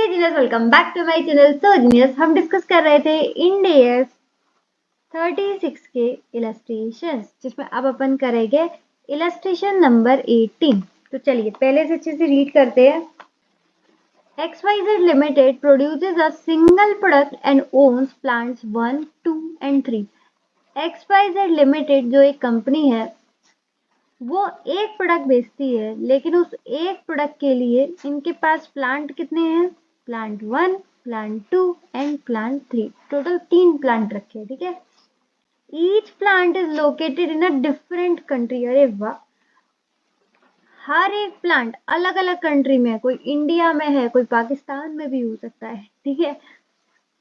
Genius, welcome back to my channel. So genius, हम discuss कर रहे थे इंडियस 36 के इलस्ट्रेशंस, जिसमें अब अपन करेंगे इलस्ट्रेशन नंबर 18। तो चलिए पहले से अच्छे से रीड करते हैं। XYZ Limited produces a single product and owns plants 1, 2 and 3। XYZ Limited जो एक कंपनी है वो एक प्रोडक्ट बेचती है, लेकिन उस एक प्रोडक्ट के लिए इनके पास प्लांट कितने हैं? Plant 1, plant 2 and plant 3। Total 3 plant रखे हैं, ठीक है। Each plant is located in a different country. अरे वाह, हर एक प्लांट अलग अलग कंट्री में है। कोई इंडिया में है, कोई पाकिस्तान में भी हो सकता है, ठीक है।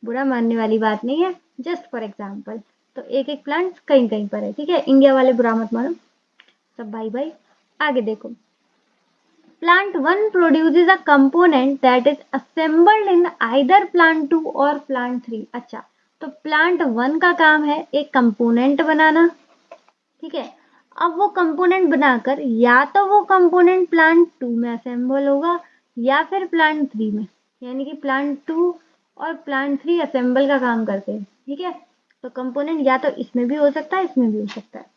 बुरा मानने वाली बात नहीं है, जस्ट फॉर एग्जाम्पल। तो एक एक प्लांट कहीं कहीं पर है, ठीक है। इंडिया वाले बुरा मत मानो, सब भाई भाई। आगे देखो, plant 1 produces a component that is assembled in either plant 2 और प्लांट 3। अच्छा, तो प्लांट 1 का काम है एक कंपोनेंट बनाना, ठीक है। अब वो कंपोनेंट बनाकर या तो वो कंपोनेंट प्लांट 2 में असेंबल होगा या फिर प्लांट 3 में, यानी कि प्लांट 2 और प्लांट 3 असेंबल का काम करते हैं, ठीक है। तो कंपोनेंट या तो इसमें भी हो सकता है, इसमें भी हो सकता है।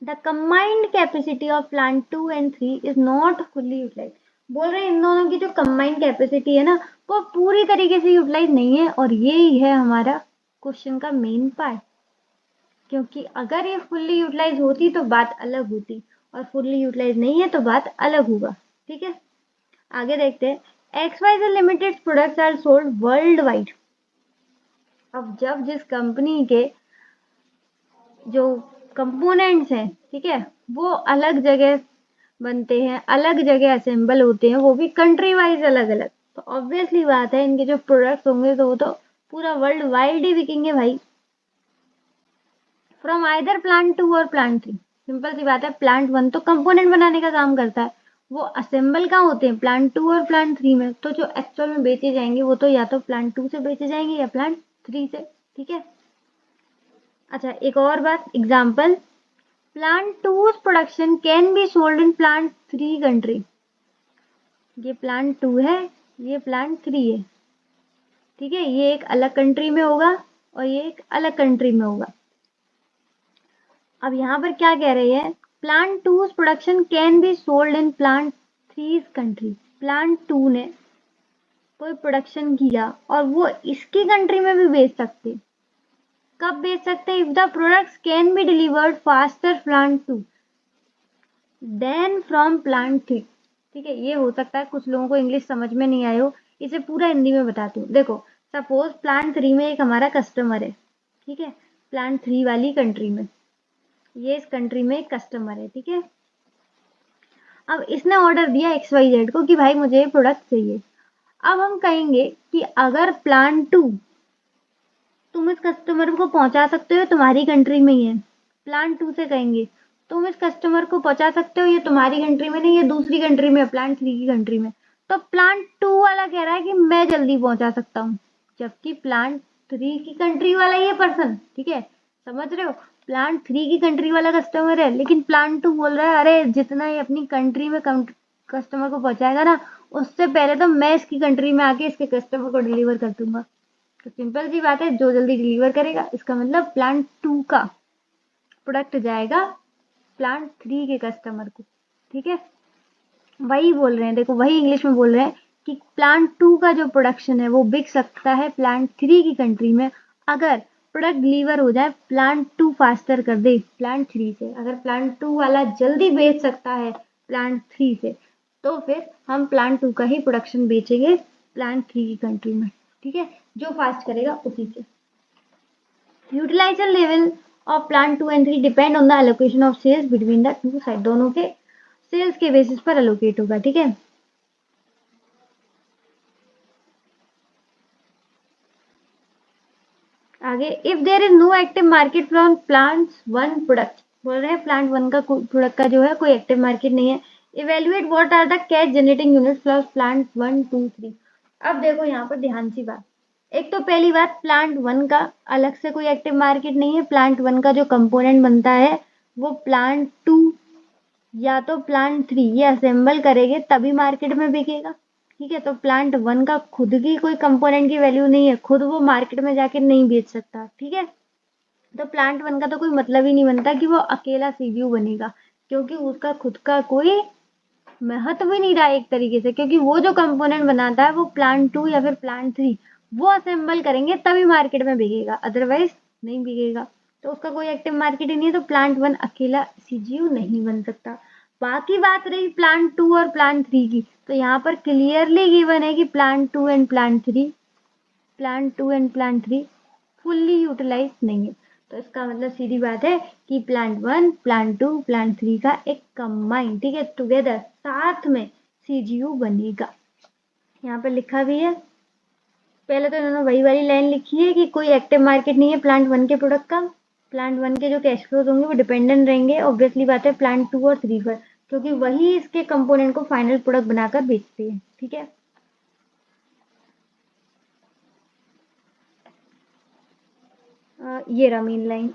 The combined capacity of plant 2 and 3 is not fully utilized। बोल रहे हैं इन दोनों की जो combined capacity है ना, वो पूरी तरीके से यूटिलाइज नहीं है, और ये ही है हमारा क्वेश्चन का मेन पार्ट। क्योंकि अगर ये फुल्ली यूटिलाइज होती तो बात अलग होती, और फुल्ली यूटिलाइज नहीं है तो बात अलग होगा, ठीक है। आगे देखते हैं। XYZ limited products are sold world wide. अब जब जिस कंपनी के जो कंपोनेंट्स हैं, ठीक है, वो अलग जगह बनते हैं, अलग जगह असेंबल होते हैं, वो भी कंट्री वाइज अलग अलग, तो ऑब्वियसली बात है इनके जो प्रोडक्ट्स होंगे तो वो तो पूरा वर्ल्ड वाइड ही बिकेंगे भाई। फ्रॉम आइदर प्लांट 2 और प्लांट 3। सिंपल सी बात है, प्लांट 1 तो कंपोनेंट बनाने का काम करता है, वो असेंबल कहाँ होते हैं? प्लांट 2 और प्लांट 3 में। तो जो एक्चुअल में बेचे जाएंगे वो तो या तो प्लांट 2 से बेचे जाएंगे या प्लांट 3 से, ठीक है। अच्छा, एक और बात, example, plant 2's production can be sold in plant 3 country. ये प्लांट 2 है, ये प्लांट 3 है, ठीक है। ये एक अलग कंट्री में होगा और ये एक अलग कंट्री में होगा। अब यहाँ पर क्या कह रही है? Plant 2's production can be sold in plant 3 country. Plant 2 ने कोई प्रोडक्शन किया और वो इसकी कंट्री में भी बेच सकते। कब बेच सकते हैं? If the products can be delivered faster plant 2 then from plant 3, ठीक है। ये हो सकता है कुछ लोगों को इंग्लिश समझ में नहीं आए हो, इसे पूरा हिंदी में बताती हूँ। देखो, सपोज प्लांट 3 में एक हमारा कस्टमर है, ठीक है, प्लांट 3 वाली कंट्री में, ये इस कंट्री में एक कस्टमर है, ठीक है। अब इसने ऑर्डर दिया XYZ को कि भाई मुझे ये प्रोडक्ट चाहिए। अब हम कहेंगे कि अगर प्लांट 2 तुम इस कस्टमर को पहुंचा सकते हो, तुम्हारी कंट्री में ही है। प्लांट 2 से कहेंगे तुम इस कस्टमर को पहुंचा सकते हो, ये तुम्हारी कंट्री में नहीं, ये दूसरी कंट्री में, प्लांट 3 की कंट्री में। तो प्लांट 2 वाला कह रहा है कि मैं जल्दी पहुंचा सकता हूँ, जबकि प्लांट 3 की कंट्री वाला ये पर्सन, ठीक है, समझ रहे हो, प्लांट 3 की कंट्री वाला कस्टमर है, लेकिन प्लांट 2 बोल रहा है अरे जितना ये अपनी कंट्री में कस्टमर को पहुंचाएगा ना, उससे पहले तो मैं इसकी कंट्री में आके इसके कस्टमर को डिलीवर कर दूंगा। तो सिंपल सी बात है, जो जल्दी डिलीवर करेगा, इसका मतलब प्लांट 2 का प्रोडक्ट जाएगा प्लांट 3 के कस्टमर को, ठीक है। वही बोल रहे हैं, देखो वही इंग्लिश में बोल रहे हैं कि प्लांट 2 का जो प्रोडक्शन है वो बिक सकता है प्लांट 3 की कंट्री में, अगर प्रोडक्ट डिलीवर हो जाए, प्लांट 2 फास्टर कर दे प्लांट 3 से। अगर प्लांट 2 वाला जल्दी बेच सकता है प्लांट 3 से, तो फिर हम प्लांट 2 का ही प्रोडक्शन बेचेंगे प्लांट 3 की कंट्री में, ठीक है, जो फास्ट करेगा उसी से। Utilisation level of plant 2 and 3 depend on the allocation of sales between the two side. दोनों के सेल्स के बेसिस पर एलोकेट होगा, ठीक है। आगे, if there is no active market from plant 1 product, बोल रहे हैं प्लांट 1 का प्रोडक्ट का जो है कोई एक्टिव मार्केट नहीं है। Evaluate what are the cash generating units from plant 1, 2, 3। अब देखो यहाँ पर ध्यान सी बात, एक तो पहली बात, प्लांट 1 का अलग से कोई एक्टिव मार्केट नहीं है। प्लांट 1 का जो कंपोनेंट बनता है वो प्लांट 2 या तो प्लांट 3 ये असेंबल करेंगे तभी मार्केट में बिकेगा, ठीक है, तो प्लांट 1 का खुद की कोई कंपोनेंट की वैल्यू नहीं है, खुद वो मार्केट में जाके नहीं बेच सकता। ठीक है, तो प्लांट 1 का तो कोई मतलब ही नहीं बनता कि वो अकेला सीजीयू बनेगा, क्योंकि उसका खुद का कोई महत्व ही नहीं रहा एक तरीके से, क्योंकि वो जो कंपोनेंट बनाता है वो प्लांट 2 या फिर प्लांट 3 वो असेंबल करेंगे तभी मार्केट में बिकेगा, अदरवाइज नहीं बिकेगा। तो उसका कोई एक्टिव मार्केट ही नहीं है, तो प्लांट 1 अकेला सीजीयू नहीं बन सकता। बाकी बात रही प्लांट 2 और प्लांट 3 की, तो यहाँ पर क्लियरली गिवन है कि plant 2 and plant 3 fully utilise नहीं है। तो इसका मतलब सीधी बात है कि प्लांट 1, प्लांट 2, प्लांट 3 का एक कंबाइन, ठीक है, टुगेदर साथ में सीजीयू बनेगा। यहाँ पे लिखा भी है, पहले तो इन्होंने वही वाली लाइन लिखी है कि कोई एक्टिव मार्केट नहीं है प्लांट 1 के प्रोडक्ट का। प्लांट 1 के जो कैश फ्लोज होंगे वो डिपेंडेंट रहेंगे ऑब्वियसली बात है प्लांट 2 और 3 पर, क्योंकि वही इसके कंपोनेंट को फाइनल प्रोडक्ट बनाकर बेचते हैं। ठीक है, ये रहा main line,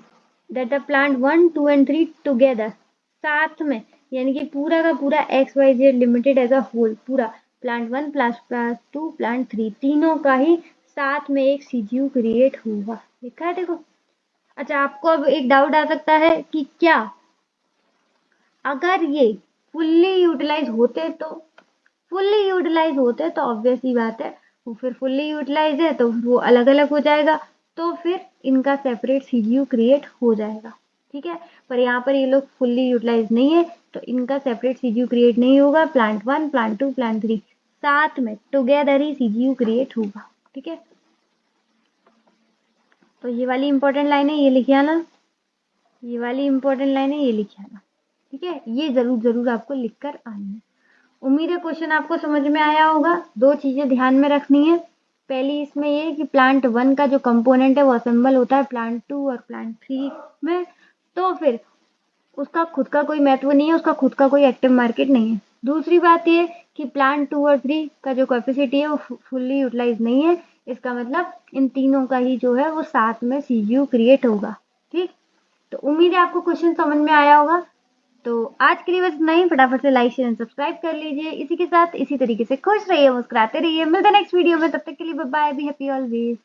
that the plant 1, 2 and 3 together, साथ में, यानी कि पूरा का पूरा XYZ limited as a whole, पूरा प्लांट 1 प्लस 2 प्लांट 3 तीनों का ही साथ में एक सीजीयू क्रिएट होगा। लिखा है देखो। अच्छा, आपको अब एक डाउट आ सकता है कि क्या अगर ये फुल्ली यूटिलाइज होते तो ऑब्वियस ही बात है, वो फिर फुल्ली यूटिलाइज है तो वो अलग अलग हो जाएगा, तो फिर इनका सेपरेट सीजीयू क्रिएट हो जाएगा। ठीक है, पर यहाँ पर ये लोग फुल्ली यूटिलाइज नहीं है तो इनका सेपरेट सीजीयू क्रिएट नहीं होगा, प्लांट 1, प्लांट 2, प्लांट 3 साथ में टुगेदर ही सीजीयू क्रिएट होगा। ठीक है, तो ये वाली इंपॉर्टेंट लाइन है, ये लिखे आना, ये वाली इंपॉर्टेंट लाइन है, ये लिखे आना। ठीक है, ये जरूर जरूर आपको लिखकर आनी है। उम्मीद है क्वेश्चन आपको समझ में आया होगा। दो चीजें ध्यान में रखनी है, पहली इसमें ये कि प्लांट 1 का जो कंपोनेंट है वो असेंबल होता है प्लांट 2 और प्लांट 3 में, तो फिर उसका खुद का कोई महत्व नहीं है, उसका खुद का कोई एक्टिव मार्केट नहीं है। दूसरी बात ये कि प्लांट 2 और 3 का जो कैपेसिटी है वो फुल्ली यूटिलाइज नहीं है, इसका मतलब इन तीनों का ही जो है वो साथ में सीजीयू क्रिएट होगा। ठीक, तो उम्मीद है आपको क्वेश्चन समझ में आया होगा। तो आज के लिए बस इतना ही, फटाफट से लाइक शेयर एंड सब्सक्राइब कर लीजिए। इसी के साथ इसी तरीके से खुश रहिए, मुस्कुराते रहिए। मिलते हैं नेक्स्ट वीडियो में, तब तक के लिए bye bye, be happy always.